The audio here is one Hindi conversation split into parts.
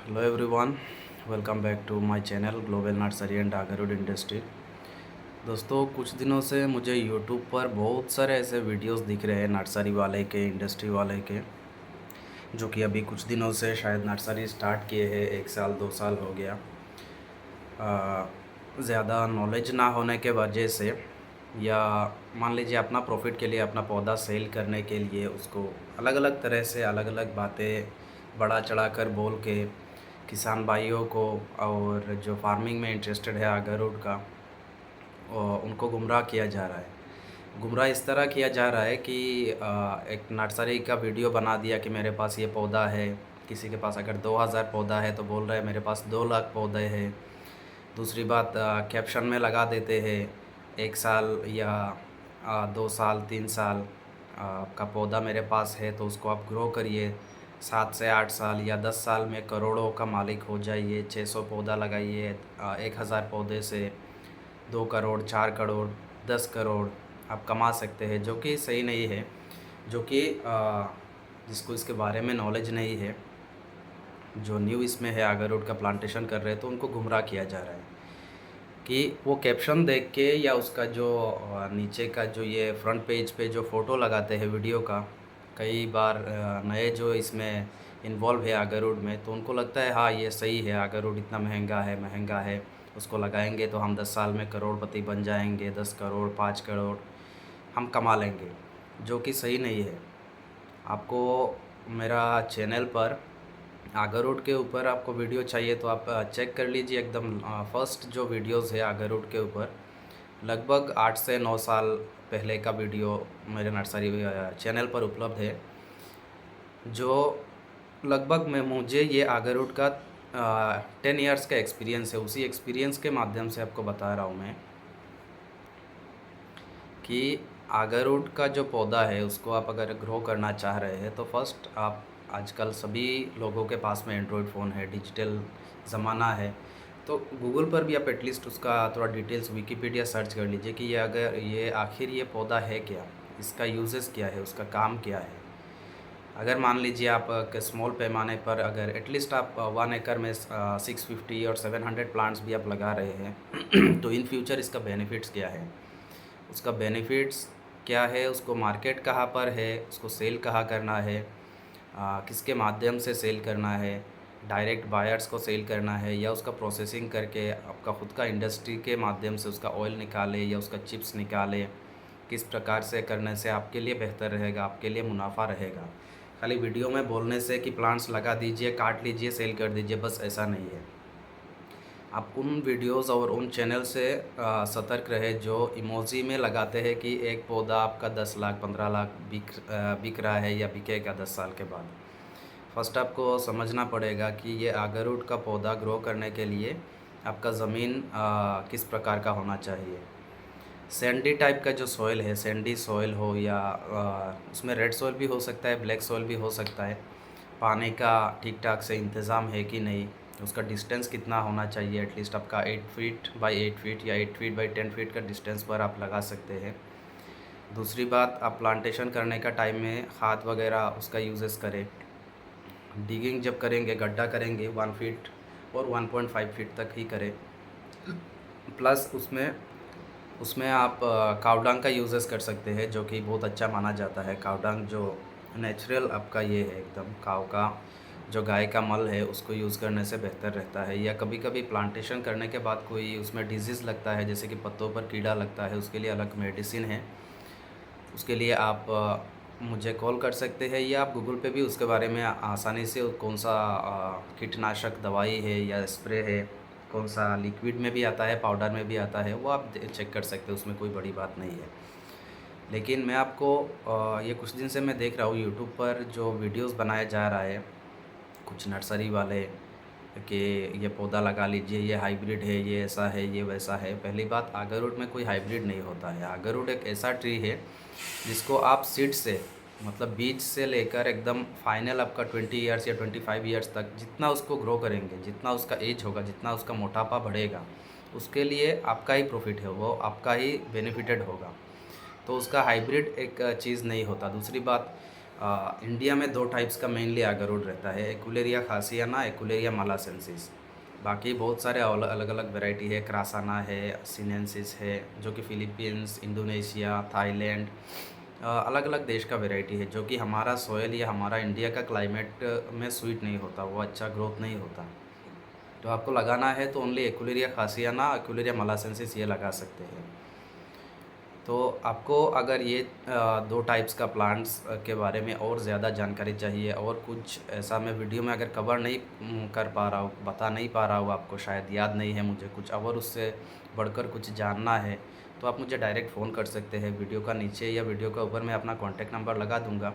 Hello everyone, welcome back to my channel global nursery and agarwood industry. दोस्तों, कुछ दिनों से मुझे यूट्यूब पर बहुत सारे ऐसे वीडियोस दिख रहे हैं नर्सरी वाले के, इंडस्ट्री वाले के, जो कि अभी कुछ दिनों से शायद नर्सरी स्टार्ट किए हैं। 1 साल 2 साल हो गया। ज़्यादा नॉलेज ना होने के वजह से, या मान लीजिए अपना प्रॉफिट के लिए, अपना पौधा सेल करने के लिए, उसको अलग अलग तरह से अलग अलग बातें बढ़ा चढ़ा कर बोल के किसान भाइयों को और जो फार्मिंग में इंटरेस्टेड है अगरवुड का, उनको गुमराह किया जा रहा है। गुमराह इस तरह किया जा रहा है कि एक नर्सरी का वीडियो बना दिया कि मेरे पास ये पौधा है। किसी के पास अगर 2000 पौधा है तो बोल रहा है मेरे पास 2 लाख पौधे हैं। दूसरी बात, कैप्शन में लगा देते हैं 1 साल या 2 साल 3 साल आपका पौधा मेरे पास है तो उसको आप ग्रो करिए। 7 से 8 साल या 10 साल में करोड़ों का मालिक हो जाइए। 600 पौधा लगाइए, 1000 पौधे से 2 करोड़ 4 करोड़ 10 करोड़ आप कमा सकते हैं, जो कि सही नहीं है। जो कि जिसको इसके बारे में नॉलेज नहीं है, जो न्यू इसमें है अगरवुड का प्लांटेशन कर रहे हैं, तो उनको गुमराह किया जा रहा है कि वो कैप्शन देख के या उसका जो नीचे का जो ये फ्रंट पेज पे जो फ़ोटो लगाते हैं वीडियो का, कई बार नए जो इसमें इन्वॉल्व है अगरवुड में, तो उनको लगता है हाँ ये सही है, अगरवुड इतना महंगा है, उसको लगाएंगे तो हम 10 साल में करोड़पति बन जाएंगे, 10 करोड़ 5 करोड़ हम कमा लेंगे, जो कि सही नहीं है। आपको मेरा चैनल पर अगरवुड के ऊपर आपको वीडियो चाहिए तो आप चेक कर लीजिए। एकदम फर्स्ट जो वीडियोस है अगरवुड के ऊपर, लगभग 8 से 9 साल पहले का वीडियो मेरे नर्सरी चैनल पर उपलब्ध है। जो लगभग मैं मुझे ये अगरवुड का 10 इयर्स का एक्सपीरियंस है। उसी एक्सपीरियंस के माध्यम से आपको बता रहा हूँ मैं कि अगरवुड का जो पौधा है उसको आप अगर ग्रो करना चाह रहे हैं तो फर्स्ट आप, आजकल सभी लोगों के पास में एंड्रॉयड फ़ोन है, डिजिटल ज़माना है, तो गूगल पर भी आप एटलीस्ट उसका थोड़ा डिटेल्स विकिपीडिया सर्च कर लीजिए कि ये आखिर ये पौधा है क्या, इसका यूजेस क्या है, उसका काम क्या है। अगर मान लीजिए आप स्मॉल पैमाने पर अगर एटलीस्ट आप 1 एकड़ में 650 और 700 प्लांट्स भी आप लगा रहे हैं तो इन फ्यूचर इसका बेनिफिट्स क्या है, उसका बेनिफिट्स क्या है, उसको मार्केट कहाँ पर है, उसको सेल कहाँ करना है, किसके माध्यम से सेल करना है, डायरेक्ट बायर्स को सेल करना है या उसका प्रोसेसिंग करके आपका ख़ुद का इंडस्ट्री के माध्यम से उसका ऑयल निकाले या उसका चिप्स निकाले, किस प्रकार से करने से आपके लिए बेहतर रहेगा, आपके लिए मुनाफा रहेगा। खाली वीडियो में बोलने से कि प्लांट्स लगा दीजिए, काट लीजिए, सेल कर दीजिए, बस ऐसा नहीं है। आप उन वीडियोस और उन चैनल से सतर्क रहे जो इमोजी में लगाते हैं कि एक पौधा आपका 10 लाख 15 लाख बिक रहा है या बिकेगा 10 साल के बाद। फर्स्ट आपको समझना पड़ेगा कि ये अगरवुड का पौधा ग्रो करने के लिए आपका ज़मीन किस प्रकार का होना चाहिए। सैंडी टाइप का जो सॉइल है, सैंडी सॉइल हो या उसमें रेड सॉइल भी हो सकता है, ब्लैक सॉइल भी हो सकता है। पानी का ठीक ठाक से इंतज़ाम है कि नहीं, उसका डिस्टेंस कितना होना चाहिए, एटलीस्ट आपका 8 फीट बाई 8 फीट या 8 फीट बाई 10 फीट का डिस्टेंस पर आप लगा सकते हैं। दूसरी बात, आप प्लांटेशन करने का टाइम में खाद वगैरह उसका यूजेस करें। डिगिंग जब करेंगे, गड्ढा करेंगे 1 फीट और 1.5 फीट तक ही करें। प्लस उसमें उसमें आप कावडांग का यूजेस कर सकते हैं, जो कि बहुत अच्छा माना जाता है। कावडांग जो नेचुरल आपका ये है, एकदम काव का जो गाय का मल है उसको यूज़ करने से बेहतर रहता है। या कभी कभी प्लांटेशन करने के बाद कोई उसमें डिजीज़ लगता है, जैसे कि पत्तों पर कीड़ा लगता है, उसके लिए अलग मेडिसिन है। उसके लिए आप मुझे कॉल कर सकते हैं या आप गूगल पे भी उसके बारे में आसानी से कौन सा कीटनाशक दवाई है या स्प्रे है, कौन सा लिक्विड में भी आता है, पाउडर में भी आता है, वो आप चेक कर सकते हैं, उसमें कोई बड़ी बात नहीं है। लेकिन मैं आपको ये कुछ दिन से मैं देख रहा हूँ यूट्यूब पर जो वीडियोस बनाया जा रहा है कुछ नर्सरी वाले, कि ये पौधा लगा लीजिए, ये हाइब्रिड है, ये ऐसा है, ये वैसा है। पहली बात, अगरवुड में कोई हाइब्रिड नहीं होता है। अगरवुड एक ऐसा ट्री है जिसको आप सीड से, मतलब बीज से लेकर एकदम फाइनल आपका 20 ईयर्स या 25 ईयर्स तक जितना उसको ग्रो करेंगे, जितना उसका एज होगा, जितना उसका मोटापा बढ़ेगा, उसके लिए आपका ही प्रॉफिट है, वो आपका ही बेनिफिटेड होगा। तो उसका हाइब्रिड एक चीज़ नहीं होता। दूसरी बात, इंडिया में 2 टाइप्स का मेनली अगारोट रहता है, एकुलेरिया खासियाना, एकुलेरिया मालासेंसिस। बाकी बहुत सारे अलग अलग वैरायटी है, क्रासाना है, सिनेंसिस है, जो कि फिलीपींस, इंडोनेशिया, थाईलैंड, अलग अलग देश का वैरायटी है, जो कि हमारा सॉइल या हमारा इंडिया का क्लाइमेट में स्वीट नहीं होता, वो अच्छा ग्रोथ नहीं होता। तो आपको लगाना है तो ओनली एकुलेरिया खासियाना, एकुलेरिया मालासेंसिस ये लगा सकते हैं। तो आपको अगर ये 2 टाइप्स का प्लांट्स के बारे में और ज़्यादा जानकारी चाहिए, और कुछ ऐसा मैं वीडियो में अगर कवर नहीं कर पा रहा हूँ, बता नहीं पा रहा हूँ, आपको शायद याद नहीं है, मुझे कुछ और उससे बढ़कर कुछ जानना है, तो आप मुझे डायरेक्ट फ़ोन कर सकते हैं। वीडियो का नीचे या वीडियो का ऊपर मैं अपना कॉन्टैक्ट नंबर लगा दूँगा,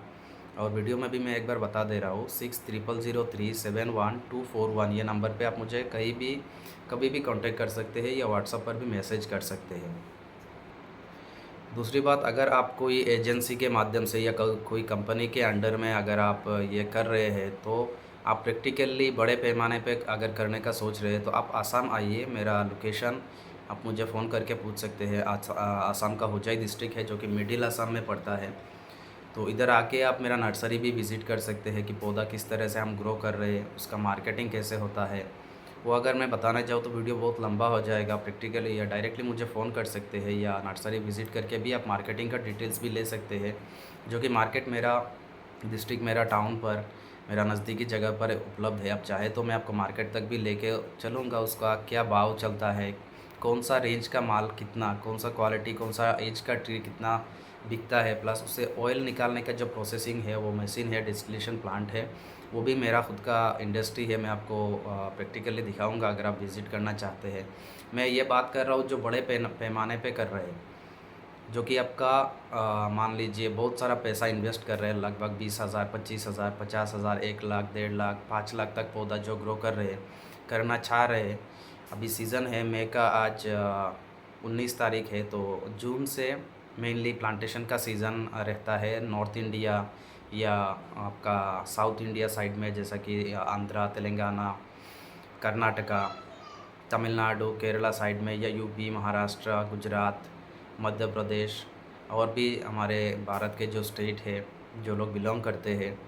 और वीडियो में भी मैं एक बार बता दे रहा हूँ, 6003071241 ये नंबर पे आप मुझे कहीं भी कभी भी कांटेक्ट कर सकते हैं, या व्हाट्सएप पर भी मैसेज कर सकते हैं। दूसरी बात, अगर आप कोई एजेंसी के माध्यम से या कोई कंपनी के अंडर में अगर आप ये कर रहे हैं, तो आप प्रैक्टिकली बड़े पैमाने पे अगर करने का सोच रहे हैं, तो आप आसाम आइए। मेरा लोकेशन आप मुझे फ़ोन करके पूछ सकते हैं। आसाम का होजाई डिस्ट्रिक्ट है, जो कि मिडिल आसाम में पड़ता है। तो इधर आके आप मेरा नर्सरी भी विज़िट कर सकते हैं कि पौधा किस तरह से हम ग्रो कर रहे हैं, उसका मार्केटिंग कैसे होता है। वो अगर मैं बताना चाहूँ तो वीडियो बहुत लंबा हो जाएगा। प्रैक्टिकली या डायरेक्टली मुझे फ़ोन कर सकते हैं, या नर्सरी विज़िट करके भी आप मार्केटिंग का डिटेल्स भी ले सकते हैं, जो कि मार्केट मेरा डिस्ट्रिक्ट, मेरा टाउन पर, मेरा नज़दीकी जगह पर उपलब्ध है। आप चाहे तो मैं आपको मार्केट तक भी लेके चलूँगा, उसका क्या भाव चलता है, कौन सा रेंज का माल कितना, कौन सा क्वालिटी, कौन सा एज का ट्री कितना बिकता है, प्लस उससे ऑयल निकालने का जो प्रोसेसिंग है, वो मशीन है, डिस्टिलेशन प्लांट है, वो भी मेरा खुद का इंडस्ट्री है। मैं आपको प्रैक्टिकली दिखाऊंगा अगर आप विज़िट करना चाहते हैं। मैं ये बात कर रहा हूँ जो बड़े पैमाने पे कर रहे हैं, जो कि आपका मान लीजिए बहुत सारा पैसा इन्वेस्ट कर रहे हैं, लगभग 20,000, 25,000, 50,000, 1 लाख, 1.5 लाख, 5 लाख तक पौधा जो ग्रो कर रहे हैं, करना चाह रहे हैं। अभी सीज़न है मई का, आज 19 तारीख है, तो जून से मेनली प्लांटेशन का सीज़न रहता है नॉर्थ इंडिया या आपका साउथ इंडिया साइड में, जैसा कि आंध्रा, तेलंगाना, कर्नाटका, तमिलनाडु, केरला साइड में, या यूपी, महाराष्ट्र, गुजरात, मध्य प्रदेश, और भी हमारे भारत के जो स्टेट है, जो लोग बिलोंग करते हैं,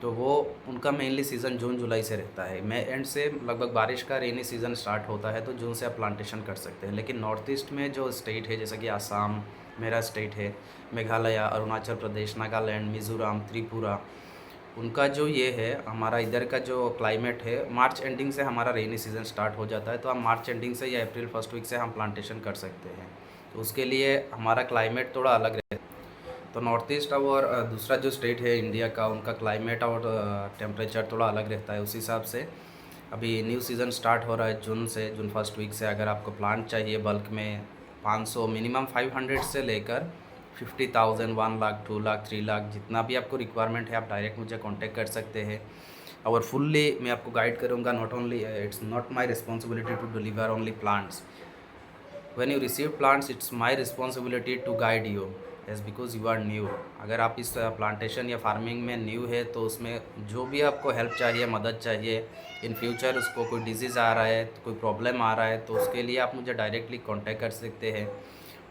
तो वो उनका मेनली सीज़न जून जुलाई से रहता है। मई एंड से लगभग बारिश का रेनी सीज़न स्टार्ट होता है, तो जून से आप प्लांटेशन कर सकते हैं। लेकिन नॉर्थ ईस्ट में जो स्टेट है, जैसे कि आसाम मेरा स्टेट है, मेघालय, अरुणाचल प्रदेश, नागालैंड, मिज़ोरम, त्रिपुरा, उनका जो ये है, हमारा इधर का जो क्लाइमेट है, मार्च एंडिंग से हमारा रेनी सीज़न स्टार्ट हो जाता है, तो हम मार्च एंडिंग से या अप्रैल फर्स्ट वीक से हम प्लांटेशन कर सकते हैं। तो उसके लिए हमारा क्लाइमेट थोड़ा अलग रहता है। तो नॉर्थ ईस्ट और दूसरा जो स्टेट है इंडिया का, उनका क्लाइमेट और टेम्परेचर थोड़ा अलग रहता है। उस हिसाब से अभी न्यू सीज़न स्टार्ट हो रहा है जून से, जून फर्स्ट वीक से। अगर आपको प्लांट चाहिए बल्क में 500 मिनिमम 500 से लेकर 50,000, 1 लाख, 2 लाख, 3 लाख, जितना भी आपको रिक्वायरमेंट है, आप डायरेक्ट मुझे कांटेक्ट कर सकते हैं। और फुल्ली मैं आपको गाइड करूँगा। Not only it's not my responsibility to deliver only plants. When you receive plants, it's my responsibility to guide you as because you are new। अगर आप इस प्लांटेशन या फार्मिंग में न्यू है, तो उसमें जो भी आपको हेल्प चाहिए, मदद चाहिए, इन फ्यूचर उसको कोई डिजीज़ आ रहा है, कोई प्रॉब्लम आ रहा है, तो उसके लिए आप मुझे डायरेक्टली कांटेक्ट कर सकते हैं,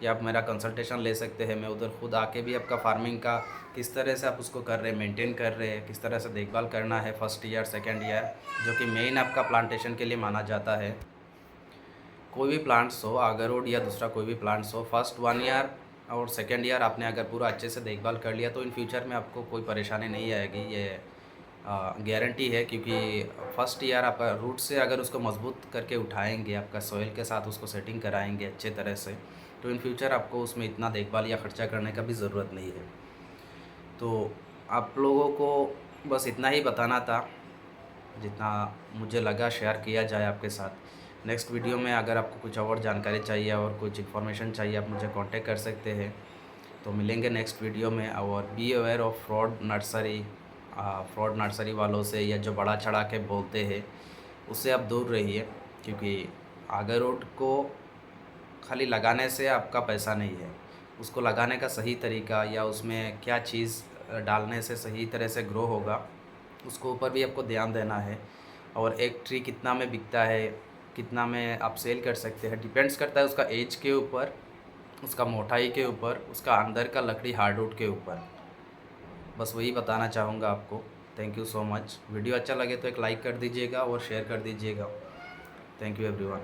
या आप मेरा कंसल्टेशन ले सकते हैं। मैं उधर खुद आके भी आपका फार्मिंग का किस तरह से आप उसको कर रहे हैं, मेंटेन कर रहे हैं, किस तरह से देखभाल करना है फर्स्ट ईयर, सेकेंड ईयर, जो कि मेन आपका प्लांटेशन के लिए माना जाता है। कोई भी प्लांट्स हो, अगरवुड या दूसरा कोई भी प्लांट्स हो, फर्स्ट 1 ईयर और सेकेंड ईयर आपने अगर पूरा अच्छे से देखभाल कर लिया, तो इन फ्यूचर में आपको कोई परेशानी नहीं आएगी, ये गारंटी है। क्योंकि फर्स्ट ईयर आप रूट से अगर उसको मजबूत करके उठाएंगे, आपका सॉइल के साथ उसको सेटिंग कराएंगे अच्छे तरह से, तो इन फ्यूचर आपको उसमें इतना देखभाल या खर्चा करने का भी ज़रूरत नहीं है। तो आप लोगों को बस इतना ही बताना था, जितना मुझे लगा शेयर किया जाए आपके साथ। नेक्स्ट वीडियो में अगर आपको कुछ और जानकारी चाहिए और कुछ इन्फॉर्मेशन चाहिए, आप मुझे कांटेक्ट कर सकते हैं। तो मिलेंगे नेक्स्ट वीडियो में। और be aware of fraud nursery वालों से, या जो बड़ा चढ़ा के बोलते हैं, उससे आप दूर रहिए। क्योंकि अगरवुड को खाली लगाने से आपका पैसा नहीं है, उसको लगाने का सही तरीका, या उसमें क्या चीज़ डालने से सही तरह से ग्रो होगा, उसको ऊपर भी आपको ध्यान देना है। और एक ट्री कितना में बिकता है, कितना में आप सेल कर सकते हैं, डिपेंड्स करता है उसका एज के ऊपर, उसका मोटाई के ऊपर, उसका अंदर का लकड़ी हार्डवुड के ऊपर। बस वही बताना चाहूँगा आपको। Thank you so much. Video अच्छा लगे तो एक लाइक कर दीजिएगा और शेयर कर दीजिएगा। Thank you everyone.